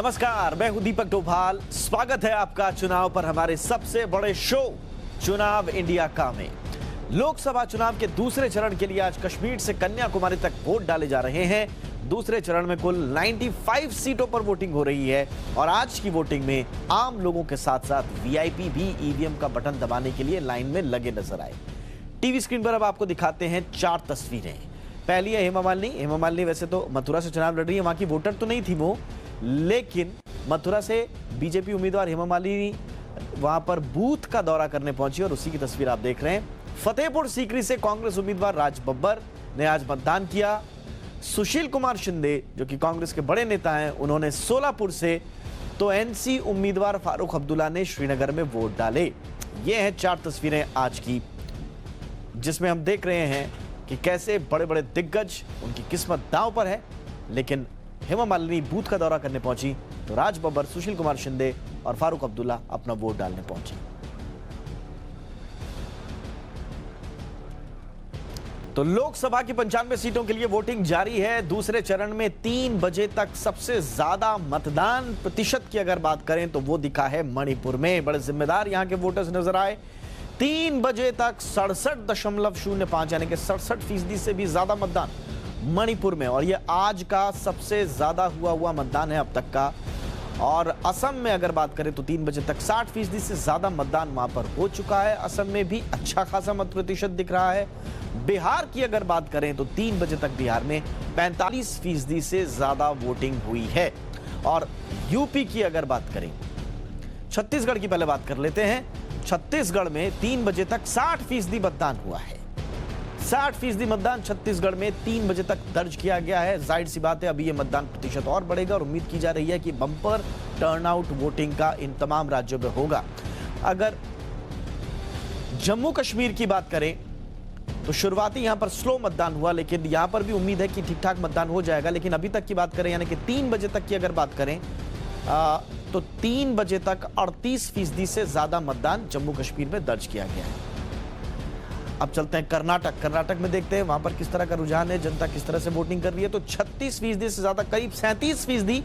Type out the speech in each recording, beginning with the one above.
नमस्कार, मैं हूं दीपक डोभाल। स्वागत है आपका चुनाव पर हमारे सबसे बड़े शो चुनाव इंडिया का में। लोकसभा चुनाव के दूसरे चरण के लिए आज कश्मीर से कन्याकुमारी तक वोट डाले जा रहे हैं। दूसरे चरण में कुल 95 सीटों पर वोटिंग हो रही है और आज की वोटिंग में आम लोगों के साथ साथ वीआईपी भी ईवीएम का बटन दबाने के लिए लाइन में लगे नजर आए। टीवी स्क्रीन पर अब आपको दिखाते हैं 4 तस्वीरें। पहली है हेमा मालिनी। हेमा मालिनी वैसे तो मथुरा से चुनाव लड़ रही है, वहां की वोटर तो नहीं थी वो, लेकिन मथुरा से बीजेपी उम्मीदवार हेमा मालिनी वहां पर बूथ का दौरा करने पहुंची और उसी की तस्वीर आप देख रहे हैं। फतेहपुर सीकरी से कांग्रेस उम्मीदवार राज बब्बर ने आज मतदान किया। सुशील कुमार शिंदे जो कि कांग्रेस के बड़े नेता हैं, उन्होंने सोलापुर से, तो एनसी उम्मीदवार फारूक अब्दुल्ला ने श्रीनगर में वोट डाले। ये हैं 4 तस्वीरें आज की, जिसमें हम देख रहे हैं कि कैसे बड़े बड़े दिग्गज, उनकी किस्मत दांव पर है। लेकिन हेमा मालिनी बूथ का दौरा करने पहुंची तो राज बब्बर, सुशील कुमार शिंदे और फारूक अब्दुल्ला अपना वोट डालने पहुंचे। तो लोकसभा की 95 सीटों के लिए वोटिंग जारी है। दूसरे चरण में 3 बजे तक सबसे ज्यादा मतदान प्रतिशत की अगर बात करें तो वो दिखा है मणिपुर में। बड़े जिम्मेदार यहां के वोटर्स नजर आए। 3 बजे तक 67.05 यानी कि 67% से भी ज्यादा मतदान मणिपुर में, और यह आज का सबसे ज्यादा हुआ मतदान है अब तक का। और असम में अगर बात करें तो 3 बजे तक 60% से ज्यादा मतदान वहां पर हो चुका है। असम में भी अच्छा खासा मत प्रतिशत दिख रहा है। बिहार की अगर बात करें तो 3 बजे तक बिहार में 45% से ज्यादा वोटिंग हुई है। और यूपी की अगर बात करें, छत्तीसगढ़ की पहले बात कर लेते हैं। छत्तीसगढ़ में 3 बजे तक 60% मतदान हुआ है। 60% मतदान छत्तीसगढ़ में 3 बजे तक दर्ज किया गया है। जाहिर सी बात है अभी ये मतदान प्रतिशत और बढ़ेगा और उम्मीद की जा रही है कि बम्पर टर्नआउट वोटिंग का इन तमाम राज्यों में होगा। अगर जम्मू कश्मीर की बात करें तो शुरुआती यहां पर स्लो मतदान हुआ, लेकिन यहां पर भी उम्मीद है कि ठीक ठाक मतदान हो जाएगा। लेकिन अभी तक की बात करें यानी कि 3 बजे तक की अगर बात करें तो 3 बजे तक 38% से ज्यादा मतदान जम्मू कश्मीर में दर्ज किया गया है। अब चलते हैं कर्नाटक में देखते हैं वहां पर किस तरह का रुझान है, जनता किस तरह से वोटिंग कर रही है। तो 36% से ज्यादा, करीब 37%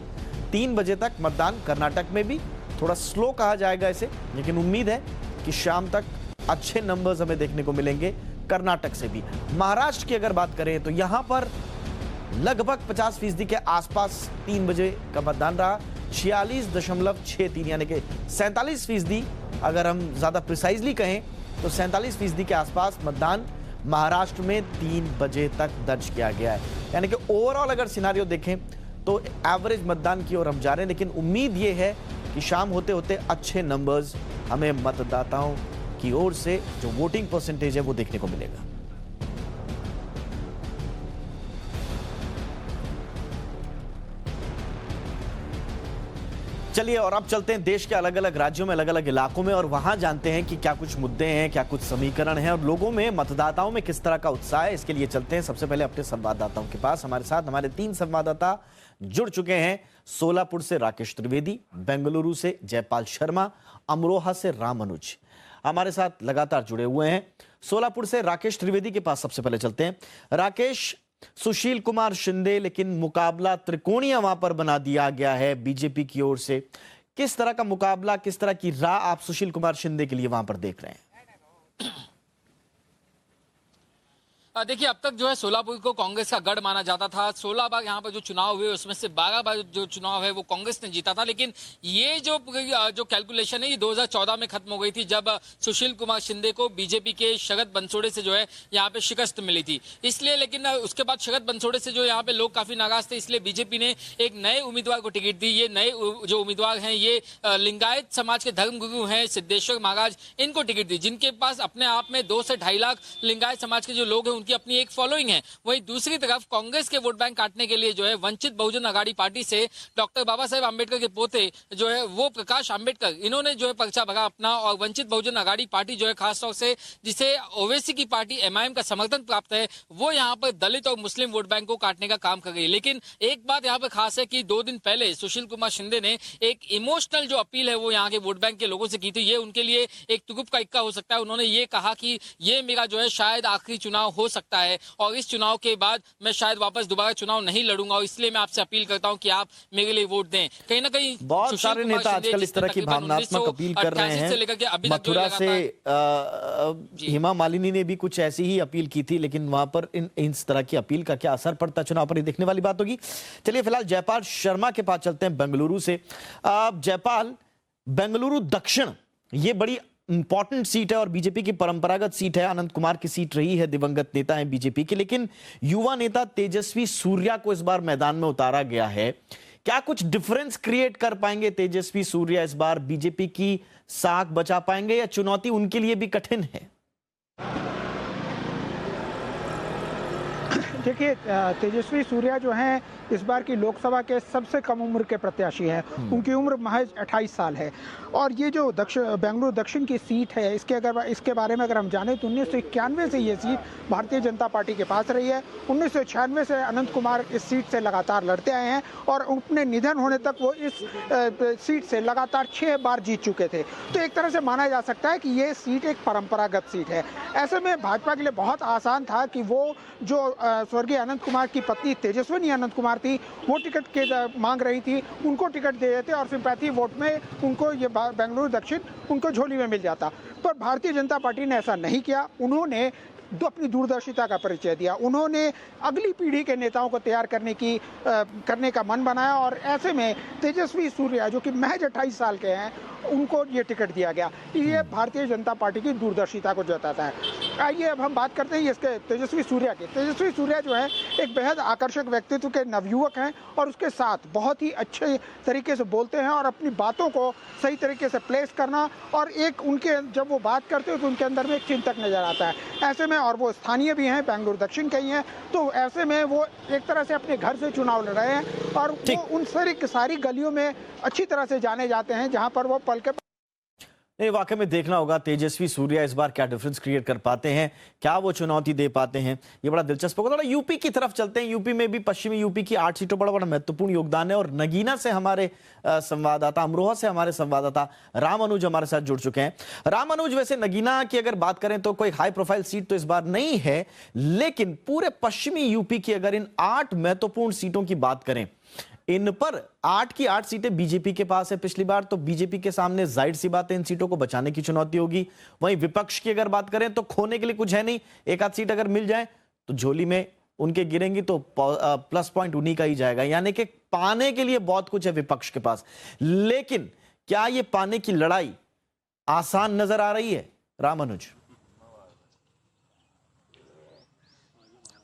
3 बजे तक मतदान कर्नाटक में भी। थोड़ा स्लो कहा जाएगा इसे, लेकिन उम्मीद है कि शाम तक अच्छे नंबर्स हमें देखने को मिलेंगे कर्नाटक से भी। महाराष्ट्र की अगर बात करें तो यहां पर लगभग 50% के आसपास 3 बजे का मतदान रहा। 46.63 यानी कि 47%, अगर हम ज्यादा प्रिसाइजली कहें तो 47% के आसपास मतदान महाराष्ट्र में 3 बजे तक दर्ज किया गया है। यानी कि ओवरऑल अगर सिनारियो देखें तो एवरेज मतदान की ओर हम जा रहे हैं, लेकिन उम्मीद ये है कि शाम होते होते अच्छे नंबर्स हमें मतदाताओं की ओर से जो वोटिंग परसेंटेज है वो देखने को मिलेगा। चलिए और अब चलते हैं देश के अलग अलग राज्यों में, अलग अलग इलाकों में, और वहां जानते हैं कि क्या कुछ मुद्दे हैं, क्या कुछ समीकरण हैं और लोगों में, मतदाताओं में किस तरह का उत्साह है। इसके लिए चलते हैं सबसे पहले अपने संवाददाताओं के पास। हमारे साथ हमारे 3 संवाददाता जुड़ चुके हैं। सोलापुर से राकेश त्रिवेदी, बेंगलुरु से जयपाल शर्मा, अमरोहा से रामानुज हमारे साथ लगातार जुड़े हुए हैं। सोलापुर से राकेश त्रिवेदी के पास सबसे पहले चलते हैं। राकेश, सुशील कुमार शिंदे, लेकिन मुकाबला त्रिकोणीय वहां पर बना दिया गया है बीजेपी की ओर से। किस तरह का मुकाबला, किस तरह की राह आप सुशील कुमार शिंदे के लिए वहां पर देख रहे हैं? देखिए, अब तक जो है सोलापुर को कांग्रेस का गढ़ माना जाता था। 16 बार यहाँ पर जो चुनाव हुए उसमें से 12 बार जो चुनाव है वो कांग्रेस ने जीता था। लेकिन ये जो कैलकुलेशन है ये 2014 में खत्म हो गई थी, जब सुशील कुमार शिंदे को बीजेपी के शरद बंसोड़े से जो है यहाँ पे शिकस्त मिली थी। इसलिए लेकिन उसके बाद शरद बंसोड़े से जो यहाँ पे लोग काफी नाराज थे, इसलिए बीजेपी ने एक नए उम्मीदवार को टिकट दी। ये नए जो उम्मीदवार हैं ये लिंगायत समाज के धर्मगुरु हैं सिद्धेश्वर महाराज, इनको टिकट दी, जिनके पास अपने आप में 2 से 2.5 लाख लिंगायत समाज के जो लोग हैं की अपनी एक फॉलोइंग है। वहीं दूसरी तरफ कांग्रेस के वोट बैंक काटने के लिए जो है वंचित बहुजन अघाड़ी पार्टी से डॉक्टर बाबा साहेब आंबेडकर के पोते जो है वो प्रकाश आंबेडकर, इन्होंने जो है पर्चा भरा अपना। और वंचित बहुजन अघाड़ी पार्टी जो है खासतौर से जिसे ओवैसी की पार्टी एमआईएम का समर्थन प्राप्त है, वो यहाँ पर दलित और मुस्लिम वोट बैंक को काटने का काम कर रही है। लेकिन एक बात यहाँ पर खास है कि 2 दिन पहले सुशील कुमार शिंदे ने एक इमोशनल जो अपील है वो यहाँ के वोट बैंक के लोगों से की थी। ये उनके लिए एक तुगुप का इक्का हो सकता है। उन्होंने ये कहा कि ये मेरा जो है शायद आखिरी चुनाव हो सकता है और इस चुनाव के बाद मैं शायद वापस दोबारा चुनाव नहीं लड़ूंगा, और इसलिए मैं आपसे अपील करता हूं कि आप मेरे लिए वोट दें। कहीं ना कहीं बहुत सारे नेता आजकल इस तरह की भावनात्मक अपील कर रहे हैं। से लेकर के अभी तक जो मथुरा से लगातार हेमा मालिनी ने भी कुछ ऐसी ही अपील की थी, लेकिन वहां पर इस तरह की अपील का क्या असर पड़ता है चुनाव पर, ये देखने वाली बात होगी। चलिए फिलहाल जयपाल शर्मा के पास चलते हैं बेंगलुरु से। जयपाल, बेंगलुरु दक्षिण ये बड़ी इंपॉर्टेंट सीट है और बीजेपी की परंपरागत सीट है, अनंत कुमार की सीट रही है, दिवंगत नेता है बीजेपी के, लेकिन युवा नेता तेजस्वी सूर्या को इस बार मैदान में उतारा गया है। क्या कुछ डिफरेंस क्रिएट कर पाएंगे तेजस्वी सूर्या इस बार, बीजेपी की साख बचा पाएंगे या चुनौती उनके लिए भी कठिन है? देखिए, तेजस्वी सूर्या जो हैं इस बार की लोकसभा के सबसे कम उम्र के प्रत्याशी हैं। उनकी उम्र महज 28 साल है। और ये जो बेंगलुरु दक्षिण की सीट है, इसके बारे में अगर हम जानें तो 1991 से ये सीट भारतीय जनता पार्टी के पास रही है। 1996 से अनंत कुमार इस सीट से लगातार लड़ते आए हैं और अपने निधन होने तक वो इस सीट से लगातार 6 बार जीत चुके थे। तो एक तरह से माना जा सकता है कि ये सीट एक परंपरागत सीट है। ऐसे में भाजपा के लिए बहुत आसान था कि वो जो स्वर्गीय अनंत कुमार की पत्नी तेजस्विनी अनंत कुमार थी, वो टिकट के मांग रही थी, उनको टिकट दे देते और सिंपैथी वोट में उनको ये बेंगलुरु दक्षिण उनको झोली में मिल जाता। पर भारतीय जनता पार्टी ने ऐसा नहीं किया। उन्होंने अपनी दूरदर्शिता का परिचय दिया। उन्होंने अगली पीढ़ी के नेताओं को तैयार करने का मन बनाया और ऐसे में तेजस्वी सूर्या जो कि महज 28 साल के हैं, उनको ये टिकट दिया गया। ये भारतीय जनता पार्टी की दूरदर्शिता को जताता है। आइए अब हम बात करते हैं इसके तेजस्वी सूर्या की। तेजस्वी सूर्या जो है एक बेहद आकर्षक व्यक्तित्व के नवयुवक हैं और उसके साथ बहुत ही अच्छे तरीके से बोलते हैं और अपनी बातों को सही तरीके से प्लेस करना, और एक उनके जब वो बात करते हैं तो उनके अंदर में एक चिंतक नजर आता है। ऐसे में, और वो स्थानीय भी हैं, बेंगलुरु दक्षिण के ही हैं, तो ऐसे में वो एक तरह से अपने घर से चुनाव लड़ रहे हैं और वो उन सारी गलियों में अच्छी तरह से जाने जाते हैं जहां पर वो पल के नहीं, वाकई में देखना होगा तेजस्वी सूर्या इस बार क्या डिफरेंस क्रिएट कर पाते हैं, क्या वो चुनौती दे पाते हैं, ये बड़ा दिलचस्प होगा। थोड़ा यूपी की तरफ चलते हैं। यूपी में भी पश्चिमी यूपी की 8 सीटों पर बड़ा महत्वपूर्ण योगदान है और नगीना से हमारे संवाददाता, अमरोहा से हमारे संवाददाता राम अनुज हमारे साथ जुड़ चुके हैं। राम अनुज, वैसे नगीना की अगर बात करें तो कोई हाई प्रोफाइल सीट तो इस बार नहीं है, लेकिन पूरे पश्चिमी यूपी की अगर इन 8 महत्वपूर्ण सीटों की बात करें, इन पर 8 की 8 सीटें बीजेपी के पास है पिछली बार, तो बीजेपी के सामने जाहिर सी बात है इन सीटों को बचाने की चुनौती होगी। वहीं विपक्ष की अगर बात करें तो खोने के लिए कुछ है नहीं, एक आध सीट अगर मिल जाए तो झोली में उनके गिरेंगी तो प्लस पॉइंट उन्हीं का ही जाएगा, यानी कि पाने के लिए बहुत कुछ है विपक्ष के पास। लेकिन क्या यह पाने की लड़ाई आसान नजर आ रही है राम अनुज?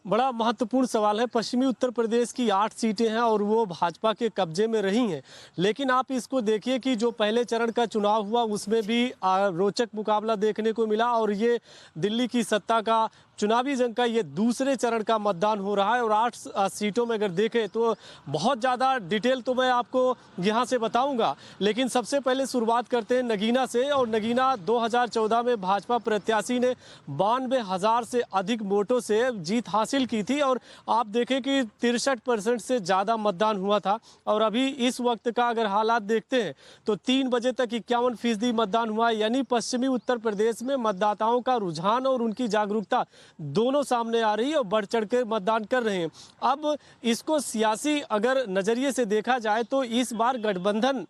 बड़ा महत्वपूर्ण सवाल है। पश्चिमी उत्तर प्रदेश की 8 सीटें हैं और वो भाजपा के कब्जे में रही हैं, लेकिन आप इसको देखिए कि जो पहले चरण का चुनाव हुआ उसमें भी रोचक मुकाबला देखने को मिला और ये दिल्ली की सत्ता का चुनावी जंग का ये दूसरे चरण का मतदान हो रहा है। और 8 सीटों में अगर देखें तो बहुत ज़्यादा डिटेल तो मैं आपको यहाँ से बताऊँगा, लेकिन सबसे पहले शुरुआत करते हैं नगीना से। और नगीना 2014 में भाजपा प्रत्याशी ने 92,000 से अधिक वोटों से जीत हासिल की थी और आप देखें कि 63% से ज़्यादा मतदान हुआ था। और अभी इस वक्त का अगर हालात देखते हैं तो 3 बजे तक 51% मतदान हुआ, यानी पश्चिमी उत्तर प्रदेश में मतदाताओं का रुझान और उनकी जागरूकता दोनों सामने आ रही है और बढ़ चढ़ के मतदान कर रहे हैं। अब इसको सियासी अगर नजरिए से देखा जाए तो इस बार गठबंधन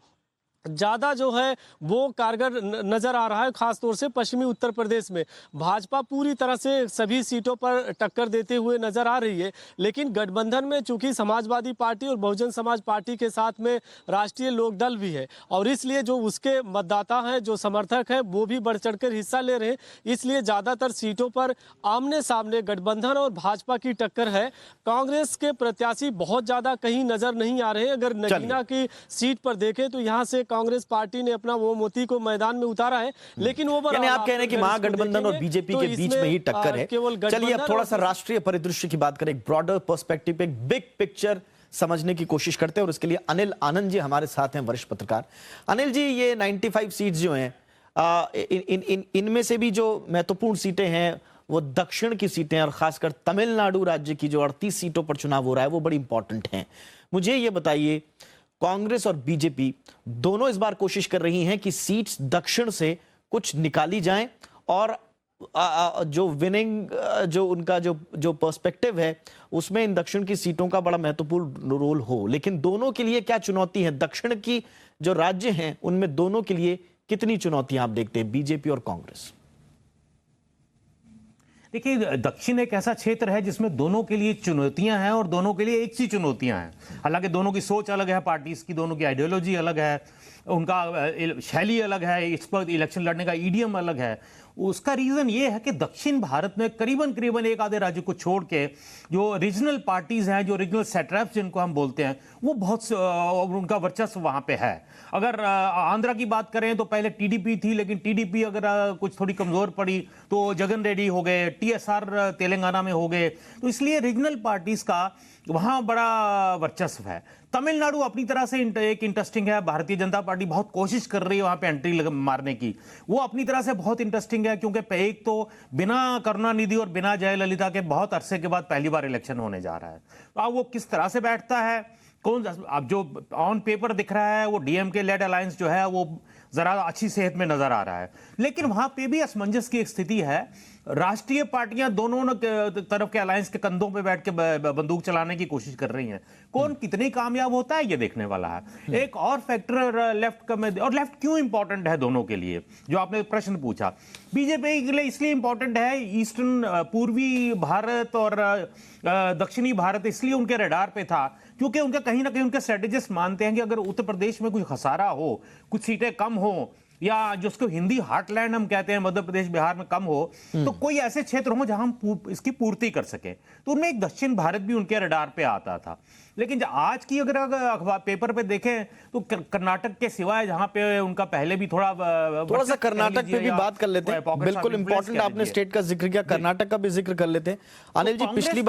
ज़्यादा जो है वो कारगर नज़र आ रहा है, खासतौर से पश्चिमी उत्तर प्रदेश में। भाजपा पूरी तरह से सभी सीटों पर टक्कर देते हुए नज़र आ रही है, लेकिन गठबंधन में चूंकि समाजवादी पार्टी और बहुजन समाज पार्टी के साथ में राष्ट्रीय लोकदल भी है और इसलिए जो उसके मतदाता हैं, जो समर्थक हैं, वो भी बढ़ चढ़कर हिस्सा ले रहे हैं। इसलिए ज़्यादातर सीटों पर आमने सामने गठबंधन और भाजपा की टक्कर है। कांग्रेस के प्रत्याशी बहुत ज़्यादा कहीं नज़र नहीं आ रहे हैं। अगर नगीना की सीट पर देखें तो यहाँ से कांग्रेस पार्टी ने अपना वो मोती को मैदान में उतारा है, लेकिन यानी आप कह रहे हैं कि महागठबंधन और बीजेपी के बीच में ही टक्कर है। चलिए अब थोड़ा सा राष्ट्रीय परिदृश्य की बात करें, एक ब्रॉडर पर्सपेक्टिव पे, एक बिग पिक्चर समझने की कोशिश करते हैं और उसके लिए अनिल आनंद जी हमारे साथ हैं, वरिष्ठ पत्रकार। अनिल जी, ये 95 सीट्स जो हैं, इनमें से भी जो महत्वपूर्ण सीटें हैं वो दक्षिण की सीटें हैं और खासकर तमिलनाडु राज्य की जो 38 सीटों पर चुनाव हो रहा है वो बड़ी इंपॉर्टेंट है। मुझे ये बताइए, कांग्रेस और बीजेपी दोनों इस बार कोशिश कर रही हैं कि सीट्स दक्षिण से कुछ निकाली जाएं और जो विनिंग जो उनका जो जो पर्सपेक्टिव है उसमें इन दक्षिण की सीटों का बड़ा महत्वपूर्ण रोल हो, लेकिन दोनों के लिए क्या चुनौती है? दक्षिण की जो राज्य हैं उनमें दोनों के लिए कितनी चुनौतियां आप देखते हैं, बीजेपी और कांग्रेस? देखिए, दक्षिण एक ऐसा क्षेत्र है जिसमें दोनों के लिए चुनौतियां हैं और दोनों के लिए एक सी चुनौतियां हैं। हालांकि दोनों की सोच अलग है, पार्टीज की दोनों की आइडियोलॉजी अलग है, उनका शैली अलग है, इस पर इलेक्शन लड़ने का ईडीएम अलग है। उसका रीजन ये है कि दक्षिण भारत में करीबन करीबन एक आधे राज्य को छोड़ के जो रीजनल पार्टीज हैं, जो रीजनल सेटरैप्स जिनको हम बोलते हैं, वो बहुत उनका वर्चस्व वहां पे है। अगर आंध्रा की बात करें तो पहले टीडीपी थी, लेकिन टीडीपी अगर कुछ थोड़ी कमजोर पड़ी तो जगन रेड्डी हो गए, टीएसआर तेलंगाना में हो गए, तो इसलिए रीजनल पार्टीज का वहां बड़ा वर्चस्व है। तमिलनाडु अपनी तरह से एक इंटरेस्टिंग है। भारतीय जनता पार्टी बहुत कोशिश कर रही है वहां पे एंट्री मारने की, वो अपनी तरह से बहुत इंटरेस्टिंग है, क्योंकि एक तो बिना करुणानिधि और बिना जयललिता के बहुत अरसे के बाद पहली बार इलेक्शन होने जा रहा है। तो अब वो किस तरह से बैठता है, कौन, अब जो ऑन पेपर दिख रहा है वो डीएमके लेड अलायंस जो है वो जरा अच्छी सेहत में नजर आ रहा है, लेकिन वहां पे भी असमंजस की एक स्थिति है। राष्ट्रीय पार्टियां दोनों तरफ के अलायंस के कंधों पे बैठ के बंदूक चलाने की कोशिश कर रही हैं। कौन कितनी कामयाब होता है ये देखने वाला है। एक और फैक्टर लेफ्ट का में, और लेफ्ट क्यों इंपॉर्टेंट है दोनों के लिए, जो आपने प्रश्न पूछा, बीजेपी के लिए इसलिए इंपॉर्टेंट है, ईस्टर्न पूर्वी भारत और दक्षिणी भारत इसलिए उनके रडार पे था क्योंकि उनके कहीं ना कहीं उनके स्ट्रेटेजिस्ट मानते हैं कि अगर उत्तर प्रदेश में कुछ खसारा हो, कुछ सीटें कम हो, या जिसको हिंदी हार्टलैंड हम कहते हैं, मध्य प्रदेश बिहार में कम हो, तो कोई ऐसे क्षेत्र हो जहां हम इसकी पूर्ति कर सके, तो उनमें एक दक्षिण भारत भी उनके रडार पे आता था। लेकिन आज की अगर अखबार पेपर पे देखें तो कर्नाटक के सिवाय, जहां पे उनका पहले भी थोड़ा सा कर्नाटक पे भी बात कर लेते हैं, बिल्कुल इंपॉर्टेंट आपने स्टेट का जिक्र किया, कर्नाटक का भी जिक्र कर लेते हैं। अनिल जी, पिछली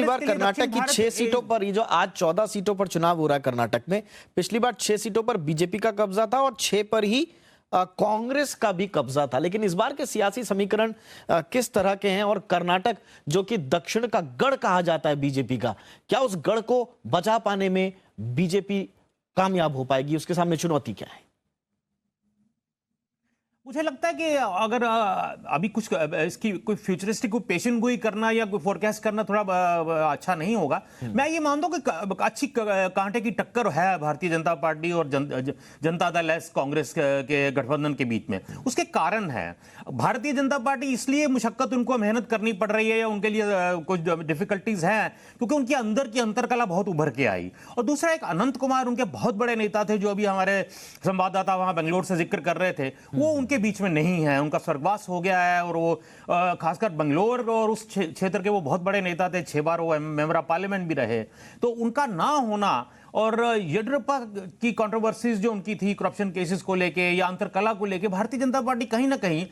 बार कर्नाटक की 6 सीटों पर, ये जो आज 14 सीटों पर चुनाव हो रहा है कर्नाटक में, पिछली बार 6 सीटों पर बीजेपी का कब्जा था और 6 पर ही कांग्रेस का भी कब्जा था। लेकिन इस बार के सियासी समीकरण किस तरह के हैं, और कर्नाटक जो कि दक्षिण का गढ़ कहा जाता है बीजेपी का, क्या उस गढ़ को बचा पाने में बीजेपी कामयाब हो पाएगी? उसके सामने चुनौती क्या है? मुझे लगता है कि अगर अभी कुछ इसकी कोई फ्यूचरिस्टिक कोई पेशेंट गोई करना या कोई फोरकास्ट करना थोड़ा अच्छा नहीं होगा। मैं ये मानता हूं कि अच्छी कांटे की टक्कर है भारतीय जनता पार्टी और जनता दल एस कांग्रेस के गठबंधन के बीच में। उसके कारण है, भारतीय जनता पार्टी इसलिए मुशक्कत उनको मेहनत करनी पड़ रही है या उनके लिए कुछ डिफिकल्टीज हैं क्योंकि उनके अंदर की अंतरकला बहुत उभर के आई। और दूसरा, एक अनंत कुमार उनके बहुत बड़े नेता थे, जो अभी हमारे संवाददाता वहां बेंगलोर से जिक्र कर रहे थे, वो उनके बीच में नहीं है, उनका स्वर्गवास हो गया है। और वो खासकर बंगलोर और उस क्षेत्र के वो बहुत बड़े नेता थे, 6 बार वो मेंबर ऑफ पार्लियामेंट भी रहे, तो उनका ना होना और येडियुरप्पा की कंट्रोवर्सीज जो उनकी थी करप्शन केसेस को लेके या अंतरकला को लेके, भारतीय जनता पार्टी कहीं ना कहीं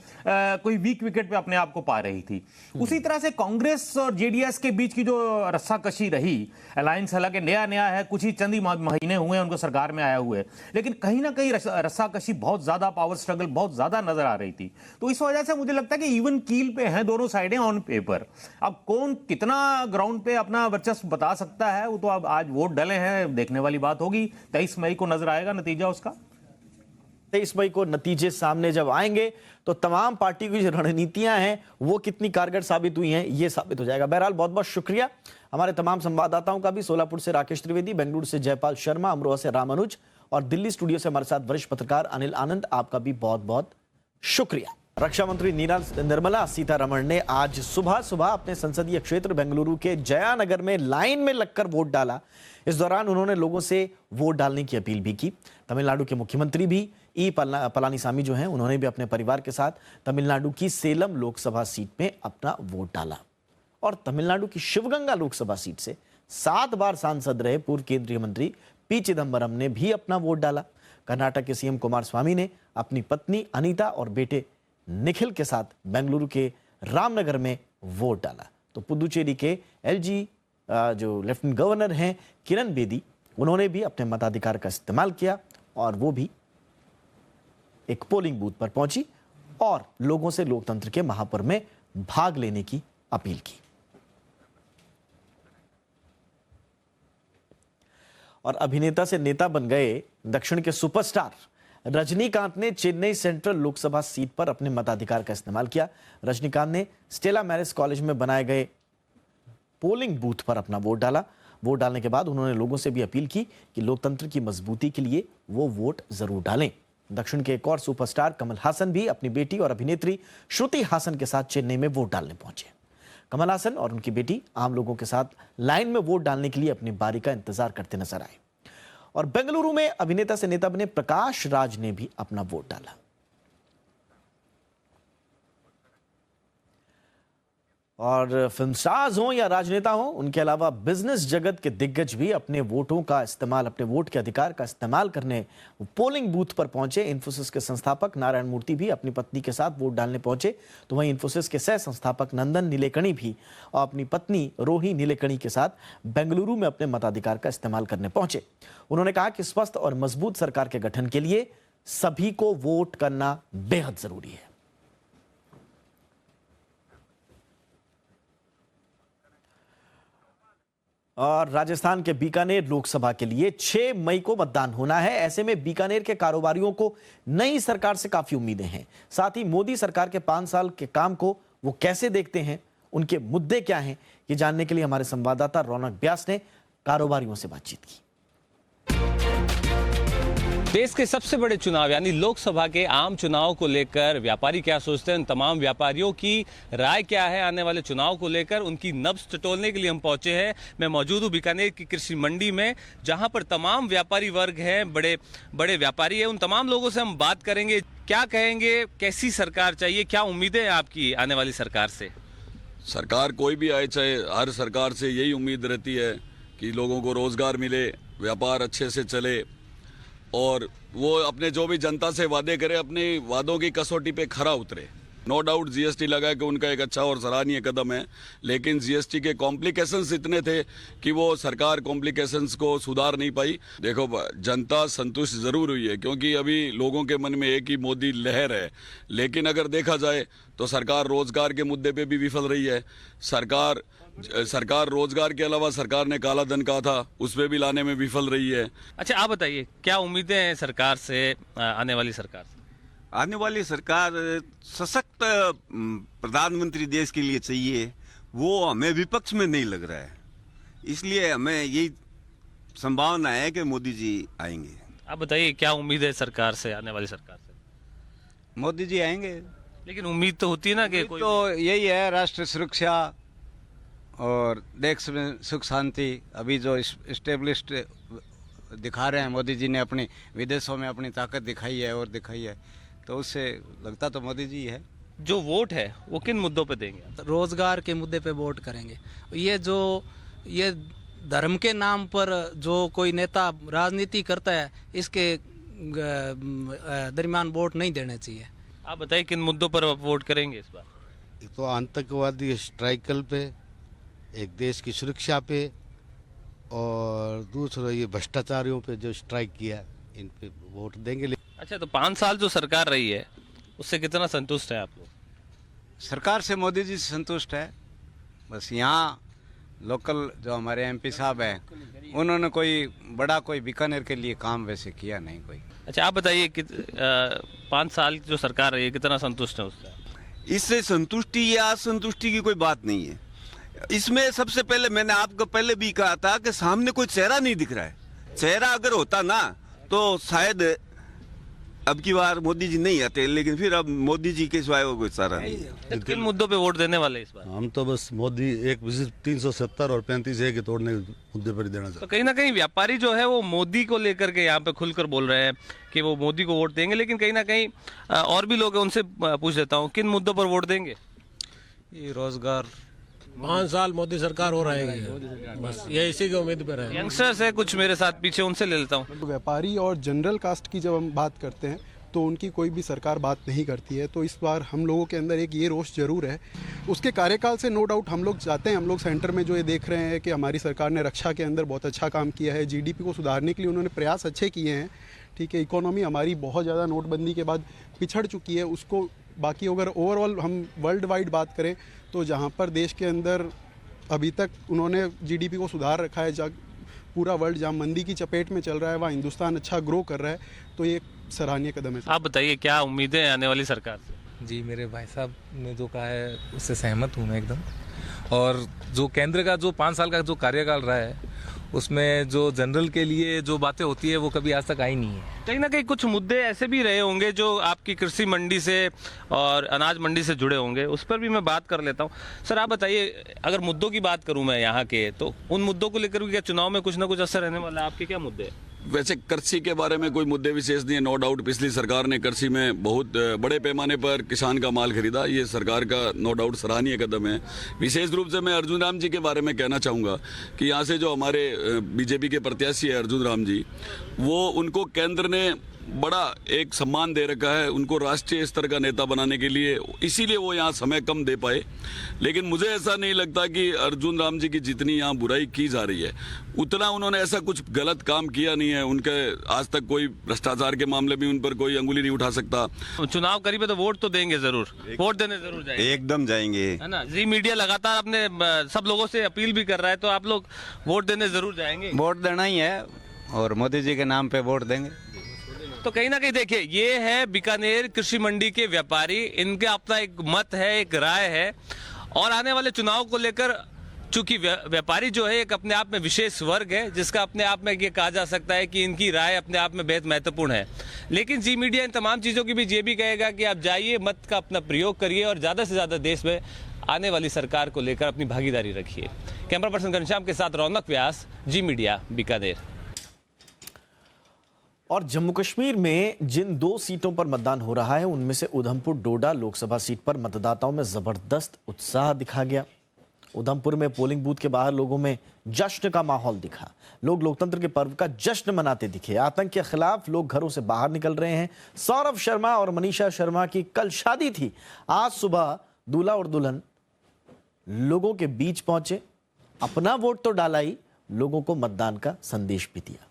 कोई वीक विकेट पे अपने आप को पा रही थी। उसी तरह से कांग्रेस और जेडीएस के बीच की जो रस्साकशी रही, अलायंस हालांकि नया है, कुछ ही चंद ही महीने हुए उनको सरकार में आया हुए, लेकिन कहीं ना कहीं रस्साकशी बहुत ज्यादा, पावर स्ट्रगल बहुत ज्यादा नजर आ रही थी। तो इस वजह से मुझे लगता है कि इवन कील पे हैं दोनों साइडें ऑन पेपर। अब कौन कितना ग्राउंड पे अपना वर्चस्व बता सकता है, वो तो अब आज वोट डले हैं, देखने वाली बात होगी। 23 मई को नजर आएगा नतीजा उसका। 23 मई को नतीजे सामने जब आएंगे तो तमाम पार्टी की जो रणनीतियां हैं वो कितनी कारगर साबित हुई हैं, ये साबित हो जाएगा। बहरहाल बहुत बहुत शुक्रिया हमारे तमाम संवाददाताओं का भी, सोलापुर से राकेश त्रिवेदी, बेंगलुरु से जयपाल शर्मा, अमरोहा से रामानुज और दिल्ली स्टूडियो से हमारे साथ वरिष्ठ पत्रकार अनिल आनंद, आपका भी बहुत बहुत शुक्रिया। रक्षा मंत्री निर्मला सीतारमण ने आज सुबह अपने संसदीय क्षेत्र बेंगलुरु के जयानगर में लाइन में लगकर वोट डाला। इस दौरान उन्होंने लोगों से वोट डालने की अपील भी की। तमिलनाडु के मुख्यमंत्री भी पलानीसामी जो हैं, उन्होंने भी अपने परिवार के साथ तमिलनाडु की सेलम लोकसभा सीट में अपना वोट डाला। और तमिलनाडु की शिवगंगा लोकसभा सीट से 7 बार सांसद रहे पूर्व केंद्रीय मंत्री पी चिदंबरम ने भी अपना वोट डाला। कर्नाटक के सीएम कुमारस्वामी ने अपनी पत्नी अनीता और बेटे निखिल के साथ बेंगलुरु के रामनगर में वोट डाला। तो पुदुचेरी के एलजी जो लेफ्टिनेंट गवर्नर हैं किरण बेदी, उन्होंने भी अपने मताधिकार का इस्तेमाल किया और वो भी एक पोलिंग बूथ पर पहुंची और लोगों से लोकतंत्र के महापर्व में भाग लेने की अपील की। और अभिनेता से नेता बन गए दक्षिण के सुपरस्टार रजनीकांत ने चेन्नई सेंट्रल लोकसभा सीट पर अपने मताधिकार का इस्तेमाल किया। रजनीकांत ने स्टेला मैरिस कॉलेज में बनाए गए पोलिंग बूथ पर अपना वोट डाला। वोट डालने के बाद उन्होंने लोगों से भी अपील की कि लोकतंत्र की मजबूती के लिए वो वोट जरूर डालें। दक्षिण के एक और सुपरस्टार कमल हासन भी अपनी बेटी और अभिनेत्री श्रुति हासन के साथ चेन्नई में वोट डालने पहुंचे। कमल हासन और उनकी बेटी आम लोगों के साथ लाइन में वोट डालने के लिए अपनी बारी का इंतजार करते नजर आए। और बेंगलुरु में अभिनेता से नेता बने प्रकाश राज ने भी अपना वोट डाला। और फिल्म स्टार्स हों या राजनेता हों, उनके अलावा बिजनेस जगत के दिग्गज भी अपने वोटों का इस्तेमाल, अपने वोट के अधिकार का इस्तेमाल करने पोलिंग बूथ पर पहुंचे। इन्फोसिस के संस्थापक नारायण मूर्ति भी अपनी पत्नी के साथ वोट डालने पहुंचे, तो वहीं इन्फोसिस के सह संस्थापक नंदन नीलेकणी भी और अपनी पत्नी रोही नीलेकणी के साथ बेंगलुरु में अपने मताधिकार का इस्तेमाल करने पहुंचे। उन्होंने कहा कि स्वस्थ और मजबूत सरकार के गठन के लिए सभी को वोट करना बेहद जरूरी है। और राजस्थान के बीकानेर लोकसभा के लिए 6 मई को मतदान होना है। ऐसे में बीकानेर के कारोबारियों को नई सरकार से काफी उम्मीदें हैं। साथ ही मोदी सरकार के 5 साल के काम को वो कैसे देखते हैं, उनके मुद्दे क्या हैं, ये जानने के लिए हमारे संवाददाता रौनक व्यास ने कारोबारियों से बातचीत की। देश के सबसे बड़े चुनाव यानी लोकसभा के आम चुनाव को लेकर व्यापारी क्या सोचते हैं, उन तमाम व्यापारियों की राय क्या है आने वाले चुनाव को लेकर, उनकी नब्ज टटोलने के लिए हम पहुंचे हैं। मैं मौजूद हूं बीकानेर की कृषि मंडी में, जहां पर तमाम व्यापारी वर्ग हैं, बड़े बड़े व्यापारी हैं। उन तमाम लोगों से हम बात करेंगे, क्या कहेंगे, कैसी सरकार चाहिए, क्या उम्मीदें हैं आपकी आने वाली सरकार से? सरकार कोई भी आए, चाहे हर सरकार से यही उम्मीद रहती है कि लोगों को रोजगार मिले, व्यापार अच्छे से चले और वो अपने जो भी जनता से वादे करे अपने वादों की कसौटी पे खरा उतरे। नो डाउट जीएसटी लगा कि उनका एक अच्छा और सराहनीय कदम है, लेकिन जीएसटी के कॉम्प्लिकेशंस इतने थे कि वो सरकार कॉम्प्लिकेशंस को सुधार नहीं पाई। देखो, जनता संतुष्ट जरूर हुई है क्योंकि अभी लोगों के मन में एक ही मोदी लहर है, लेकिन अगर देखा जाए तो सरकार रोजगार के मुद्दे पे भी विफल रही है। सरकार रोजगार के अलावा सरकार ने काला धन कहा था, उसमें भी लाने में विफल रही है। अच्छा, आप बताइए क्या उम्मीदें हैं सरकार से, आने वाली सरकार से? आने वाली सरकार सशक्त प्रधानमंत्री देश के लिए चाहिए, वो हमें विपक्ष में नहीं लग रहा है, इसलिए हमें यही संभावना है कि मोदी जी आएंगे। आप बताइए क्या उम्मीद है सरकार से, आने वाली सरकार से? मोदी जी आएंगे, लेकिन उम्मीद तो होती है ना कि कोई तो यही है, राष्ट्र सुरक्षा और देश में सुख शांति। अभी जो स्टेब्लिश्ड दिखा रहे हैं मोदी जी ने, अपनी विदेशों में अपनी ताकत दिखाई है और दिखाई है, तो उससे लगता तो मोदी जी है। जो वोट है वो किन मुद्दों पे देंगे? रोजगार के मुद्दे पे वोट करेंगे। ये धर्म के नाम पर जो कोई नेता राजनीति करता है, इसके दरमियान वोट नहीं देने चाहिए। आप बताइए किन मुद्दों पर वोट करेंगे इस बार? एक तो आतंकवादी स्ट्राइकल पे, एक देश की सुरक्षा पे, और दूसरा ये भ्रष्टाचारियों पे जो स्ट्राइक किया, इन पे वोट देंगे। अच्छा, तो 5 साल जो सरकार रही है उससे कितना संतुष्ट है आप लोग? सरकार से मोदी जी से संतुष्ट है। बस यहाँ लोकल जो हमारे एमपी साहब हैं, उन्होंने कोई बीकानेर के लिए काम वैसे किया नहीं कोई। अच्छा, आप बताइए कि 5 साल की जो सरकार रही है कितना संतुष्ट है उससे? इससे संतुष्टि या असंतुष्टि की कोई बात नहीं है। इसमें सबसे पहले मैंने आपको पहले भी कहा था कि सामने कोई चेहरा नहीं दिख रहा है। चेहरा अगर होता ना तो शायद अब की बार मोदी जी नहीं आते, लेकिन फिर अब मोदी जी के सिवाय कोई सारा नहीं है। किन मुद्दों पे वोट देने वाले इस बार? हम तो बस मोदी एक 370 और 35 एक तोड़ने के मुद्दे पर ही देना चाहते। तो कहीं ना कहीं व्यापारी जो है वो मोदी को लेकर के यहाँ पे खुलकर बोल रहे हैं कि वो मोदी को वोट देंगे, लेकिन कहीं ना कहीं और भी लोग हैं, उनसे पूछ लेता हूँ किन मुद्दों पर वोट देंगे? ये रोजगार 5 साल मोदी सरकार हो रहेगी, बस ये इसी की उम्मीद पर है। यंगस्टर्स है कुछ मेरे साथ पीछे, उनसे ले लेता हूँ। व्यापारी और जनरल कास्ट की जब हम बात करते हैं तो उनकी कोई भी सरकार बात नहीं करती है, तो इस बार हम लोगों के अंदर एक ये रोष जरूर है। उसके कार्यकाल से नो डाउट हम लोग चाहते हैं, हम लोग सेंटर में जो ये देख रहे हैं कि हमारी सरकार ने रक्षा के अंदर बहुत अच्छा काम किया है, जीडीपी को सुधारने के लिए उन्होंने प्रयास अच्छे किए हैं। ठीक है, इकोनॉमी हमारी बहुत ज़्यादा नोटबंदी के बाद पिछड़ चुकी है, उसको बाकी अगर ओवरऑल हम वर्ल्ड वाइड बात करें तो जहाँ पर देश के अंदर अभी तक उन्होंने जीडीपी को सुधार रखा है, पूरा वर्ल्ड जहाँ मंदी की चपेट में चल रहा है वहाँ हिंदुस्तान अच्छा ग्रो कर रहा है, तो ये सराहनीय कदम है। आप बताइए क्या उम्मीदें हैं आने वाली सरकार से? जी, मेरे भाई साहब ने जो कहा है उससे सहमत हूँ मैं एकदम। और जो केंद्र का जो 5 साल का जो कार्यकाल रहा है उसमें जो जनरल के लिए जो बातें होती है वो कभी आज तक आई नहीं है। कहीं ना कहीं कुछ मुद्दे ऐसे भी रहे होंगे जो आपकी कृषि मंडी से और अनाज मंडी से जुड़े होंगे, उस पर भी मैं बात कर लेता हूँ। सर आप बताइए, अगर मुद्दों की बात करूँ मैं यहाँ के, तो उन मुद्दों को लेकर क्या चुनाव में कुछ ना कुछ असर रहने वाला है? आपके क्या मुद्दे हैं? वैसे कृषि के बारे में कोई मुद्दे विशेष नहीं है, नो डाउट। पिछली सरकार ने कृषि में बहुत बड़े पैमाने पर किसान का माल खरीदा, ये सरकार का नो डाउट सराहनीय कदम है। विशेष रूप से मैं अर्जुन राम जी के बारे में कहना चाहूँगा कि यहाँ से जो हमारे बीजेपी के प्रत्याशी है अर्जुन राम जी, वो उनको केंद्र ने बड़ा एक सम्मान दे रखा है, उनको राष्ट्रीय स्तर का नेता बनाने के लिए, इसीलिए वो यहाँ समय कम दे पाए। लेकिन मुझे ऐसा नहीं लगता कि अर्जुन राम जी की जितनी यहाँ बुराई की जा रही है उतना उन्होंने ऐसा कुछ गलत काम किया नहीं है। उनके आज तक कोई भ्रष्टाचार के मामले में उन पर कोई अंगुली नहीं उठा सकता। चुनाव करीब है तो वोट तो देंगे जरूर, वोट देने जरूर जाएंगे, एकदम जाएंगे, है ना? जी मीडिया लगातार अपने सब लोगों से अपील भी कर रहा है, तो आप लोग वोट देने जरूर जाएंगे? वोट देना ही है और मोदी जी के नाम पे वोट देंगे। तो कहीं ना कहीं देखिए, ये है बीकानेर कृषि मंडी के व्यापारी, इनका अपना एक मत है, एक राय है। और आने वाले चुनाव को लेकर चूंकि व्यापारी जो है एक अपने आप में विशेष वर्ग है, जिसका अपने आप में ये कहा जा सकता है कि इनकी राय अपने आप में बेहद महत्वपूर्ण है। लेकिन जी मीडिया इन तमाम चीज़ों की बीच ये भी कहेगा कि आप जाइए, मत का अपना प्रयोग करिए और ज़्यादा से ज़्यादा देश में आने वाली सरकार को लेकर अपनी भागीदारी रखिए। कैमरा पर्सन घनश्याम के साथ रौनक व्यास, जी मीडिया, बीकानेर। और जम्मू कश्मीर में जिन 2 सीटों पर मतदान हो रहा है उनमें से उधमपुर डोडा लोकसभा सीट पर मतदाताओं में जबरदस्त उत्साह दिखा गया। उधमपुर में पोलिंग बूथ के बाहर लोगों में जश्न का माहौल दिखा। लोग लोकतंत्र के पर्व का जश्न मनाते दिखे। आतंक के खिलाफ लोग घरों से बाहर निकल रहे हैं। सौरभ शर्मा और मनीषा शर्मा की कल शादी थी। आज सुबह दूल्हा और दुल्हन लोगों के बीच पहुंचे, अपना वोट तो डाला ही, लोगों को मतदान का संदेश भी दिया।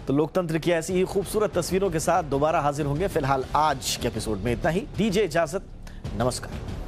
तो लोकतंत्र की ऐसी ही खूबसूरत तस्वीरों के साथ दोबारा हाजिर होंगे। फिलहाल आज के एपिसोड में इतना ही। दीजिए इजाजत, नमस्कार।